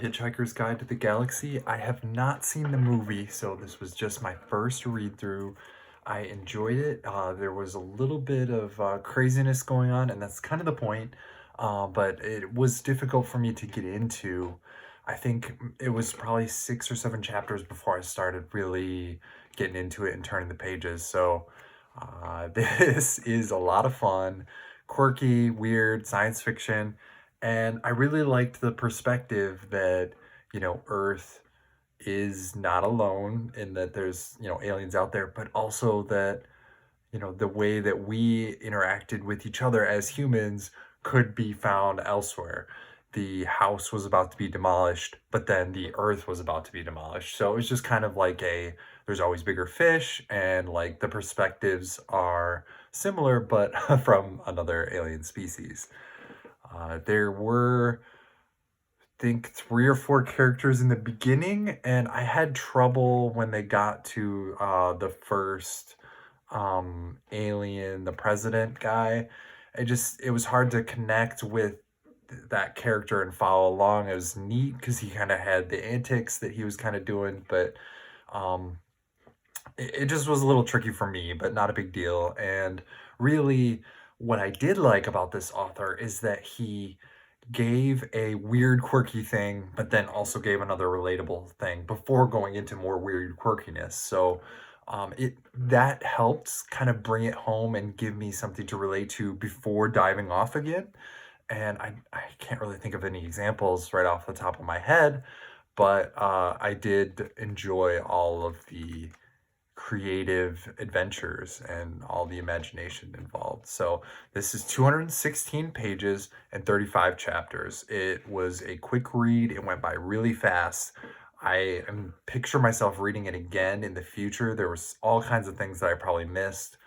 Hitchhiker's Guide to the Galaxy. I have not seen the movie, so this was just my first read through. I enjoyed it. There was a little bit of craziness going on, and that's kind of the point. But it was difficult for me to get into. I think it was probably 6 or 7 chapters before I started really getting into it and turning the pages. So this is a lot of fun, quirky, weird science fiction. And I really liked the perspective that, Earth is not alone in that there's, aliens out there, but also that, the way that we interacted with each other as humans could be found elsewhere. The house was about to be demolished, but then the Earth was about to be demolished. So it was just kind of like there's always bigger fish, and like the perspectives are similar, but from another alien species. There were, I think, 3 or 4 characters in the beginning, and I had trouble when they got to the first alien, the president guy. It was hard to connect with that character and follow along. It was neat because he kind of had the antics that he was kind of doing, but um, it just was a little tricky for me, but not a big deal. And really, what I did like about this author is that he gave a weird, quirky thing, but then also gave another relatable thing before going into more weird quirkiness. So it that helped kind of bring it home and give me something to relate to before diving off again. And I can't really think of any examples right off the top of my head, but I did enjoy all of the creative adventures and all the imagination involved. So this is 216 pages and 35 chapters. It was a quick read. It went by really fast. I am picture myself reading it again in the future. There was all kinds of things that I probably missed.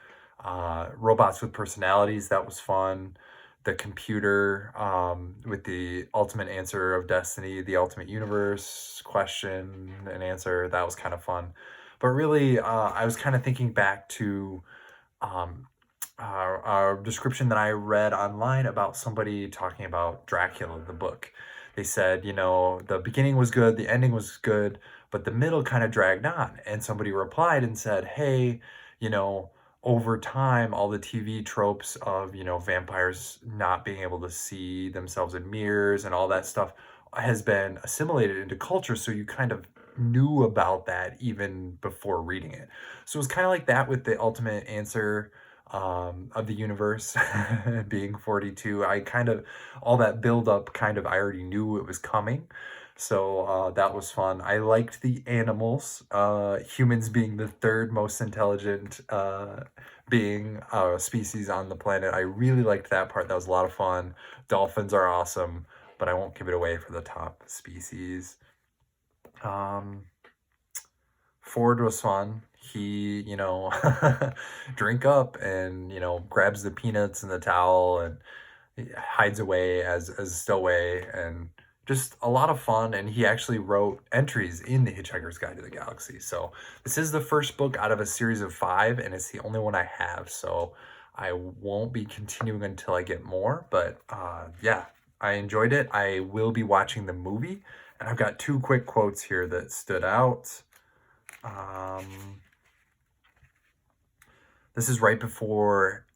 Robots with personalities, that was fun. The computer with the ultimate answer of destiny, the ultimate universe question and answer, that was kind of fun. But really, I was kind of thinking back to um, a description that I read online about somebody talking about Dracula, the book. They said, the beginning was good, the ending was good, but the middle kind of dragged on. And somebody replied and said, hey, you know, over time, all the TV tropes of, vampires not being able to see themselves in mirrors and all that stuff has been assimilated into culture. So you kind of knew about that even before reading it. So it was kind of like that with the ultimate answer of the universe being 42. I kind of, all that build up kind of, I already knew it was coming. So that was fun. I liked the animals, humans being the third most intelligent being species on the planet. I really liked that part. That was a lot of fun. Dolphins are awesome, but I won't give it away for the top species. Um, Ford was fun. He, drink up and, grabs the peanuts and the towel and hides away as a stowaway, and just a lot of fun. And he actually wrote entries in the Hitchhiker's Guide to the Galaxy. So this is the first book out of a series of 5, and it's the only one I have. So I won't be continuing until I get more. But yeah, I enjoyed it. I will be watching the movie, and I've got 2 quick quotes here that stood out. This is right before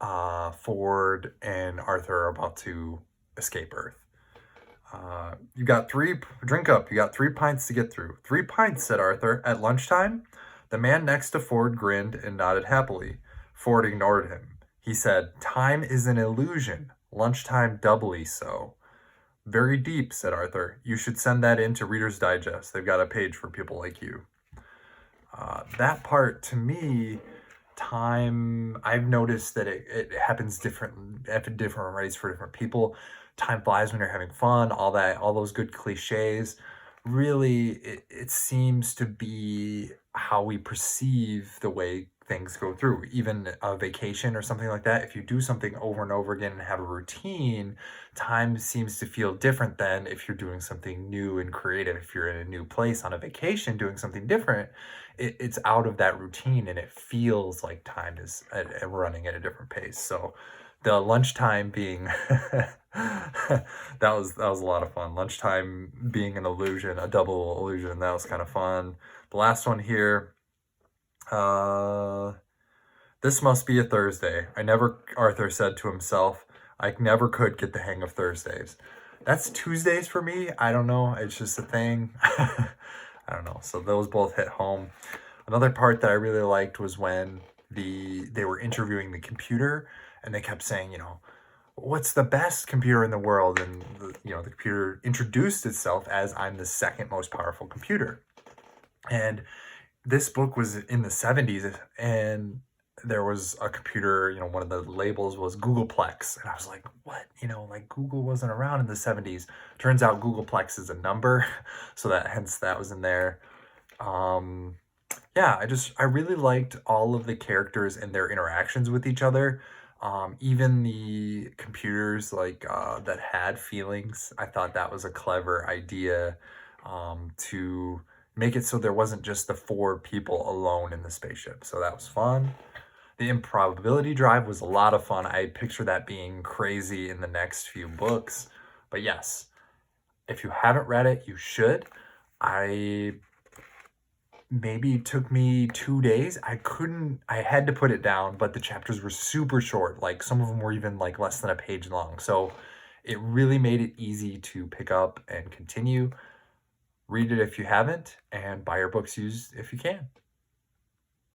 Ford and Arthur are about to escape Earth. You got 3, drink up, you got 3 pints to get through. 3 pints, said Arthur. At lunchtime? The man next to Ford grinned and nodded happily. Ford ignored him. He said, time is an illusion, lunchtime doubly so. Very deep, said Arthur. You should send that in to Reader's Digest. They've got a page for people like you. That part, to me, time, I've noticed that it happens different at different rates for different people. Time flies when you're having fun, all that, all those good cliches. Really, it seems to be how we perceive the way things go through. Even a vacation or something like that, if you do something over and over again and have a routine, time seems to feel different than if you're doing something new and creative. If you're in a new place on a vacation doing something different, it's out of that routine and it feels like time is running at a different pace. So the lunchtime being That was a lot of fun. Lunchtime being an illusion, a double illusion. That was kind of fun. The last one here. Uh, this must be a Thursday. Arthur said to himself, I never could get the hang of Thursdays. That's Tuesdays for me. I don't know. It's just a thing. I don't know. So those both hit home. Another part that I really liked was when they were interviewing the computer and they kept saying, what's the best computer in the world? And the computer introduced itself as I'm the second most powerful computer. And this book was in the 70s, and there was a computer, one of the labels was Googleplex. And I was like, what? Like Google wasn't around in the 70s. Turns out Googleplex is a number. So hence that was in there. Yeah, I really liked all of the characters and their interactions with each other. Even the computers that had feelings, I thought that was a clever idea to make it so there wasn't just the four people alone in the spaceship. So that was fun. The improbability drive was a lot of fun. I picture that being crazy in the next few books. But yes, if you haven't read it, you should. Maybe it took me 2 days. I had to put it down, but the chapters were super short. Like some of them were even like less than a page long. So it really made it easy to pick up and continue. Read it if you haven't, and buy your books used if you can.